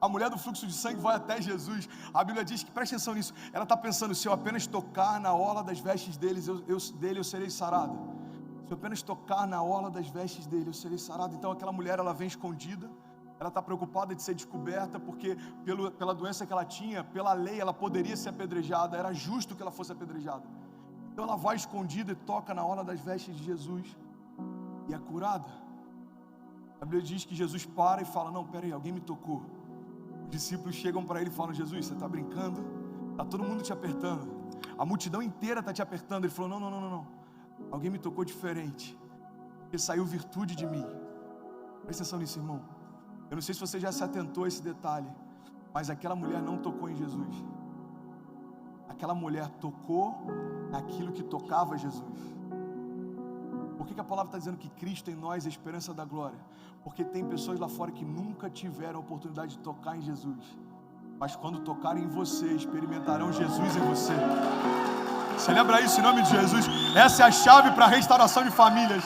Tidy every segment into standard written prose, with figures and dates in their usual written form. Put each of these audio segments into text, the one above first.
A mulher do fluxo de sangue vai até Jesus. A Bíblia diz que, preste atenção nisso, ela está pensando: se eu apenas tocar na orla das vestes dele, eu serei sarada. Se eu apenas tocar na orla das vestes dele, eu serei sarada. Então aquela mulher, ela vem escondida. Ela está preocupada de ser descoberta, porque pela doença que ela tinha, pela lei, ela poderia ser apedrejada. Era justo que ela fosse apedrejada. Então ela vai escondida e toca na orla das vestes de Jesus e é curada. A Bíblia diz que Jesus para e fala: não, peraí, alguém me tocou. Os discípulos chegam para ele e falam: Jesus, você está brincando? Está todo mundo te apertando, a multidão inteira está te apertando. Ele falou: não, alguém me tocou diferente, porque saiu virtude de mim. Presta atenção nisso, irmão. Eu não sei se você já se atentou a esse detalhe, mas aquela mulher não tocou em Jesus. Aquela mulher tocou naquilo que tocava Jesus. Por que a palavra está dizendo que Cristo em nós é a esperança da glória? Porque tem pessoas lá fora que nunca tiveram a oportunidade de tocar em Jesus, mas quando tocarem em você, experimentarão Jesus em você. Celebra isso em nome de Jesus. Essa é a chave para a restauração de famílias.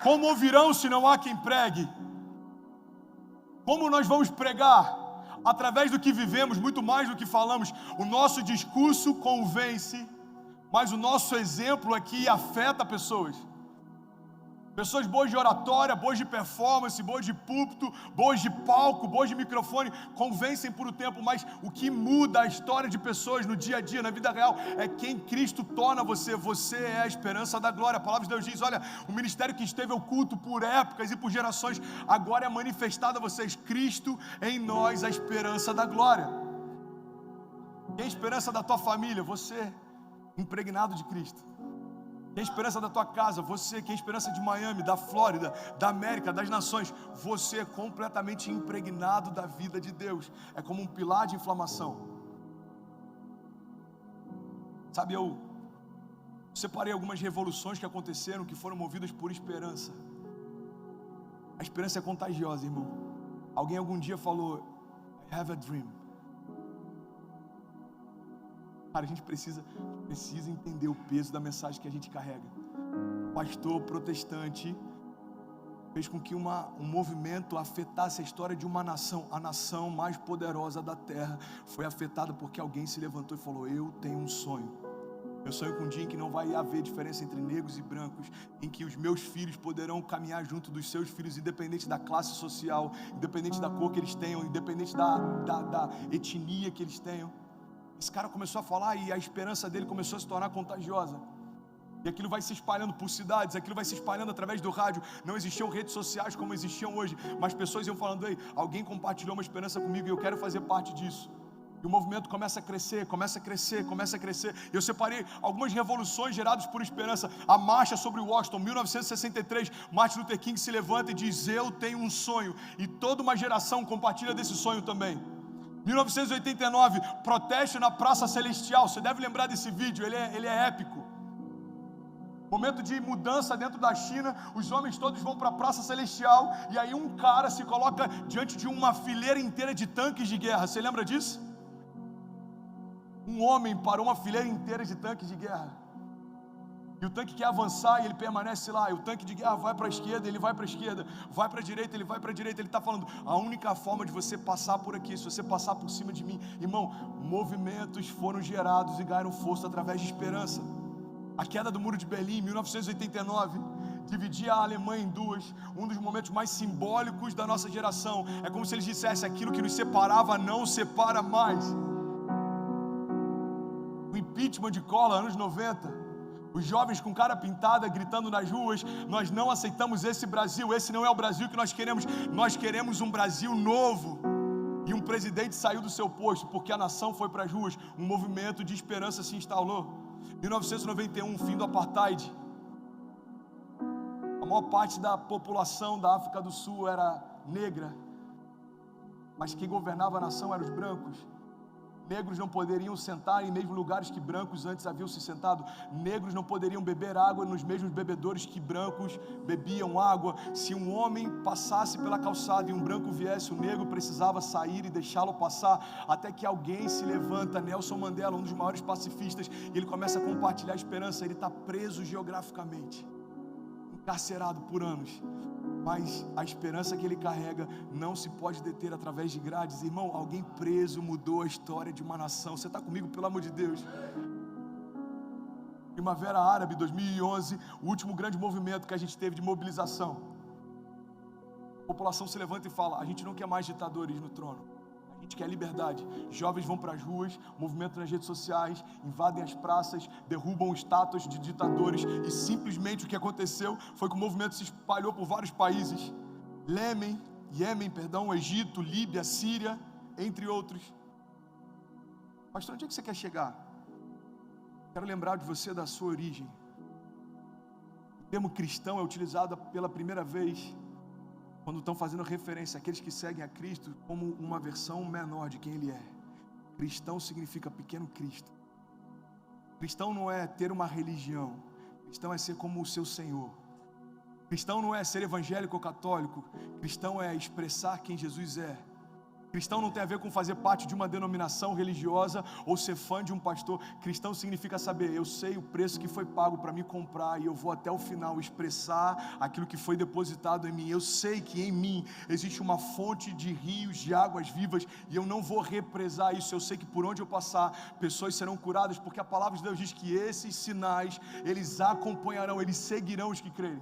Como ouvirão se não há quem pregue? Como nós vamos pregar? Através do que vivemos, muito mais do que falamos. O nosso discurso convence, mas o nosso exemplo aqui afeta pessoas. Pessoas boas de oratória, boas de performance, boas de púlpito, boas de palco, boas de microfone, convencem por um tempo, mas o que muda a história de pessoas no dia a dia, na vida real, é quem Cristo torna você. Você é a esperança da glória. A palavra de Deus diz: olha, o ministério que esteve oculto por épocas e por gerações, agora é manifestado a vocês. Cristo em nós, a esperança da glória. Quem é a esperança da tua família? Você, impregnado de Cristo. Quem é a esperança da tua casa? Você. Quem é a esperança de Miami, da Flórida, da América, das nações? Você é completamente impregnado da vida de Deus. É como um pilar de inflamação. Sabe, eu separei algumas revoluções que aconteceram, que foram movidas por esperança. A esperança é contagiosa, irmão. Alguém algum dia falou: I have a dream. Cara, a gente precisa entender o peso da mensagem que a gente carrega. O pastor protestante fez com que um movimento afetasse a história de uma nação. A nação mais poderosa da terra foi afetada porque alguém se levantou e falou: eu tenho um sonho. Eu sonho com um dia em que não vai haver diferença entre negros e brancos, em que os meus filhos poderão caminhar junto dos seus filhos, independente da classe social, independente da cor que eles tenham, independente da etnia que eles tenham. Esse cara começou a falar e a esperança dele começou a se tornar contagiosa. E aquilo vai se espalhando por cidades, aquilo vai se espalhando através do rádio. Não existiam redes sociais como existiam hoje, mas pessoas iam falando: ei, alguém compartilhou uma esperança comigo e eu quero fazer parte disso. E o movimento começa a crescer, começa a crescer, começa a crescer. Eu separei algumas revoluções geradas por esperança. A marcha sobre Washington, 1963, Martin Luther King se levanta e diz: eu tenho um sonho. E toda uma geração compartilha desse sonho também. 1989, protesto na Praça Celestial. Você deve lembrar desse vídeo, ele é épico. Momento de mudança dentro da China, os homens todos vão para a Praça Celestial, e aí um cara se coloca diante de uma fileira inteira de tanques de guerra. Você lembra disso? Um homem parou uma fileira inteira de tanques de guerra. E o tanque quer avançar e ele permanece lá. E o tanque de guerra vai para a esquerda, ele vai para a esquerda. Vai para a direita, ele vai para a direita. Ele está falando: a única forma de você passar por aqui, se você passar por cima de mim. Irmão, movimentos foram gerados e ganharam força através de esperança. A queda do Muro de Berlim, em 1989, dividia a Alemanha em duas. Um dos momentos mais simbólicos da nossa geração. É como se eles dissessem: aquilo que nos separava não separa mais. O impeachment de Collor, anos 90. Os jovens com cara pintada, gritando nas ruas: nós não aceitamos esse Brasil, esse não é o Brasil que nós queremos um Brasil novo. E um presidente saiu do seu posto, porque a nação foi para as ruas, um movimento de esperança se instalou. 1991, fim do Apartheid. A maior parte da população da África do Sul era negra, mas quem governava a nação eram os brancos. Negros não poderiam sentar em mesmos lugares que brancos antes haviam se sentado. Negros não poderiam beber água nos mesmos bebedouros que brancos bebiam água. Se um homem passasse pela calçada e um branco viesse, o negro precisava sair e deixá-lo passar, até que alguém se levanta, Nelson Mandela, um dos maiores pacifistas, e ele começa a compartilhar a esperança. Ele está preso geograficamente, encarcerado por anos. mas a esperança que ele carrega não se pode deter através de grades. Irmão, alguém preso mudou a história de uma nação. Você está comigo, pelo amor de Deus? Primavera Árabe 2011, o último grande movimento que a gente teve de mobilização. A população se levanta e fala: a gente não quer mais ditadores no trono, a gente quer liberdade. Jovens vão para as ruas, movimento nas redes sociais, invadem as praças, derrubam estátuas de ditadores, e simplesmente o que aconteceu foi que o movimento se espalhou por vários países: Iêmen, Egito, Líbia, Síria, entre outros. Pastor, onde é que você quer chegar? Quero lembrar de você da sua origem. O termo cristão é utilizado pela primeira vez quando estão fazendo referência àqueles que seguem a Cristo como uma versão menor de quem Ele é. Cristão significa pequeno Cristo. Cristão não é ter uma religião. Cristão é ser como o seu Senhor. Cristão não é ser evangélico ou católico. Cristão é expressar quem Jesus é. Cristão não tem a ver com fazer parte de uma denominação religiosa ou ser fã de um pastor. Cristão significa saber: eu sei o preço que foi pago para me comprar, e eu vou até o final expressar aquilo que foi depositado em mim. Eu sei que em mim existe uma fonte de rios, de águas vivas, e eu não vou represar isso. Eu sei que por onde eu passar, pessoas serão curadas, porque a palavra de Deus diz que esses sinais, eles acompanharão, eles seguirão os que crerem.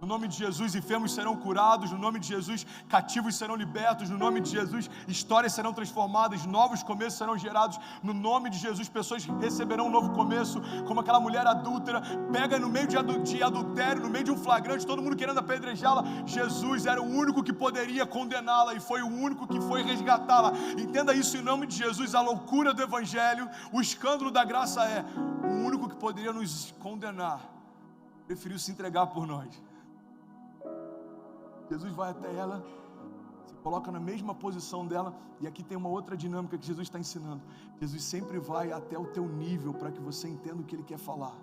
No nome de Jesus, enfermos serão curados. No nome de Jesus, cativos serão libertos. No nome de Jesus, histórias serão transformadas. Novos começos serão gerados. No nome de Jesus, pessoas receberão um novo começo. Como aquela mulher adúltera, pega no meio de adultério, no meio de um flagrante, todo mundo querendo apedrejá-la. Jesus era o único que poderia condená-la, e foi o único que foi resgatá-la. Entenda isso em nome de Jesus. A loucura do Evangelho, o escândalo da graça é: o único que poderia nos condenar preferiu se entregar por nós. Jesus vai até ela, se coloca na mesma posição dela, e aqui tem uma outra dinâmica que Jesus está ensinando. Jesus sempre vai até o teu nível para que você entenda o que Ele quer falar.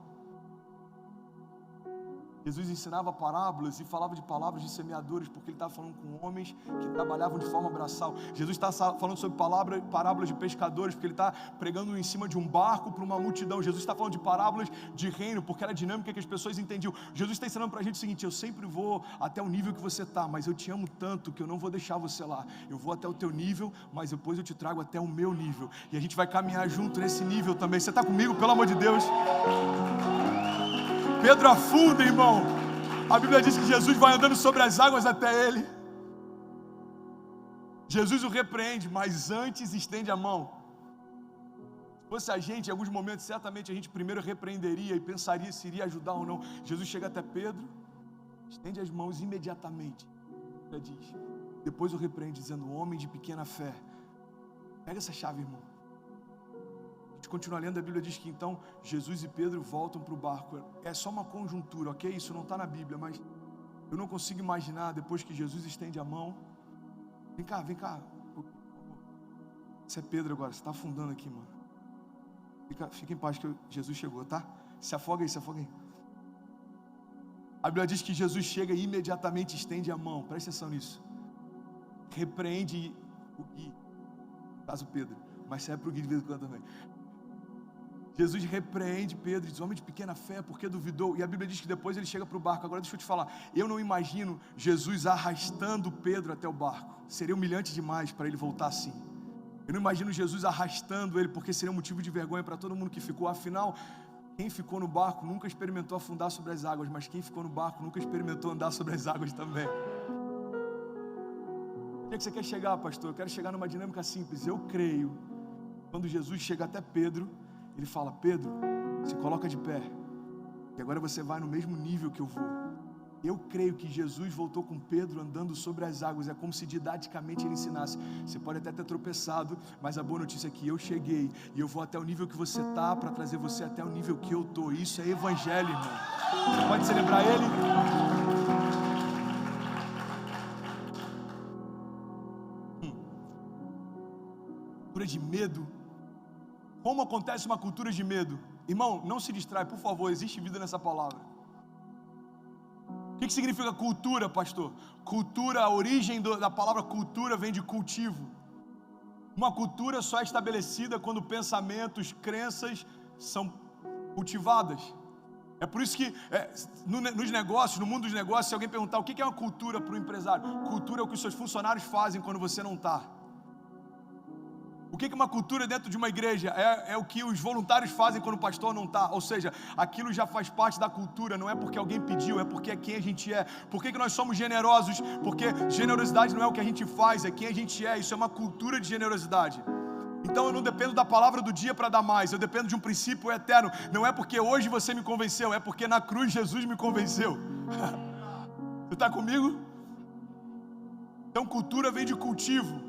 Jesus ensinava parábolas e falava de palavras de semeadores, porque Ele estava falando com homens que trabalhavam de forma braçal. Jesus está falando sobre parábolas de pescadores, porque Ele está pregando em cima de um barco para uma multidão. Jesus está falando de parábolas de reino, porque era a dinâmica que as pessoas entendiam. Jesus está ensinando para a gente o seguinte: eu sempre vou até o nível que você está, mas eu te amo tanto que eu não vou deixar você lá. Eu vou até o teu nível, mas depois eu te trago até o meu nível, e a gente vai caminhar junto nesse nível também. Você está comigo, pelo amor de Deus? Pedro afunda, irmão. A Bíblia diz que Jesus vai andando sobre as águas até ele. Jesus o repreende, mas antes estende a mão. Se fosse a gente, em alguns momentos, certamente a gente primeiro repreenderia e pensaria se iria ajudar ou não. Jesus chega até Pedro, estende as mãos imediatamente. Ele diz, depois o repreende, dizendo: homem de pequena fé. Pega essa chave, irmão. A gente continua lendo, a Bíblia diz que então Jesus e Pedro voltam para o barco. É só uma conjuntura, ok? Isso não está na Bíblia, mas eu não consigo imaginar, depois que Jesus estende a mão: vem cá. Isso é Pedro agora, você está afundando aqui, mano. Fica em paz que Jesus chegou, tá? Se afoga aí. A Bíblia diz que Jesus chega e imediatamente estende a mão. Presta atenção nisso. Repreende o Gui, no caso Pedro, mas serve para o Gui de vez em quando também. Jesus repreende Pedro e diz: homem de pequena fé, por que duvidou? E a Bíblia diz que depois ele chega para o barco. Agora deixa eu te falar, eu não imagino Jesus arrastando Pedro até o barco. Seria humilhante demais para ele voltar assim. Eu não imagino Jesus arrastando ele, porque seria um motivo de vergonha para todo mundo que ficou. Afinal, quem ficou no barco nunca experimentou afundar sobre as águas, mas quem ficou no barco nunca experimentou andar sobre as águas também. O que é que você quer chegar, pastor? Eu quero chegar numa dinâmica simples. Eu creio, quando Jesus chega até Pedro, Ele fala: Pedro, se coloca de pé, e agora você vai no mesmo nível que eu vou. Eu creio que Jesus voltou com Pedro andando sobre as águas. É como se didaticamente ele ensinasse: você pode até ter tropeçado, mas a boa notícia é que eu cheguei, e eu vou até o nível que você está, para trazer você até o nível que eu estou. Isso é evangelho, irmão. Você pode celebrar ele? Cultura de medo. Como acontece uma cultura de medo? Irmão, não se distrai, por favor, existe vida nessa palavra. O que significa cultura, pastor? Cultura, a origem da palavra cultura vem de cultivo. Uma cultura só é estabelecida quando pensamentos, crenças são cultivadas. É por isso que nos negócios, no mundo dos negócios, se alguém perguntar o que é uma cultura para o empresário, cultura é o que os seus funcionários fazem quando você não está. O que é uma cultura dentro de uma igreja? É o que os voluntários fazem quando o pastor não está. Ou seja, aquilo já faz parte da cultura. Não é porque alguém pediu, é porque é quem a gente é. Por que nós somos generosos? Porque generosidade não é o que a gente faz, é quem a gente é. Isso é uma cultura de generosidade. Então eu não dependo da palavra do dia para dar mais. Eu dependo de um princípio eterno. Não é porque hoje você me convenceu, é porque na cruz Jesus me convenceu. Você está comigo? Então cultura vem de cultivo.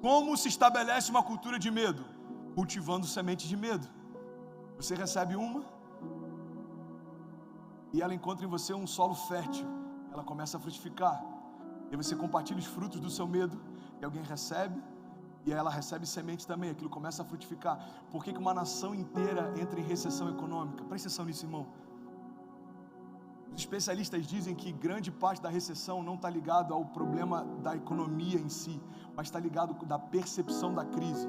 Como se estabelece uma cultura de medo? Cultivando sementes de medo. Você recebe uma e ela encontra em você um solo fértil. Ela começa a frutificar. E você compartilha os frutos do seu medo. E alguém recebe. E ela recebe semente também. Aquilo começa a frutificar. Por que uma nação inteira entra em recessão econômica? Presta atenção nisso, irmão. Os especialistas dizem que grande parte da recessão não está ligado ao problema da economia em si, mas está ligado da percepção da crise.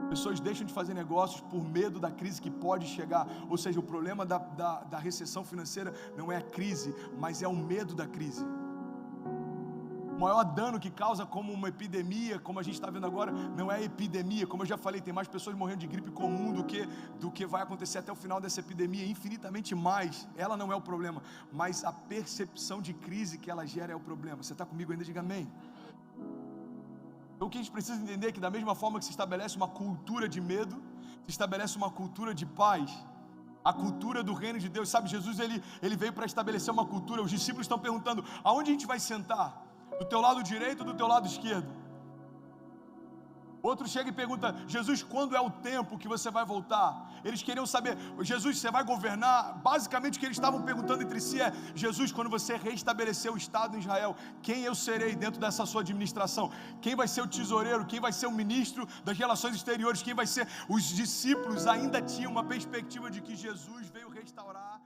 Pessoas deixam de fazer negócios por medo da crise que pode chegar. Ou seja, o problema da recessão financeira não é a crise, mas é o medo da crise. O maior dano que causa como uma epidemia, como a gente está vendo agora, não é epidemia. Como eu já falei, tem mais pessoas morrendo de gripe comum do que vai acontecer até o final dessa epidemia, infinitamente mais. Ela não é o problema, mas a percepção de crise que ela gera é o problema. Você está comigo ainda? Diga amém. Então o que a gente precisa entender é que da mesma forma que se estabelece uma cultura de medo, se estabelece uma cultura de paz. A cultura do reino de Deus. Sabe, Jesus ele veio para estabelecer uma cultura. Os discípulos estão perguntando, aonde a gente vai sentar? Do teu lado direito ou do teu lado esquerdo? Outro chega e pergunta, Jesus, quando é o tempo que você vai voltar? Eles queriam saber, Jesus, você vai governar? Basicamente o que eles estavam perguntando entre si é, Jesus, quando você restabelecer o Estado em Israel, quem eu serei dentro dessa sua administração? Quem vai ser o tesoureiro? Quem vai ser o ministro das relações exteriores? Quem vai ser? Os discípulos ainda tinham uma perspectiva de que Jesus veio restaurar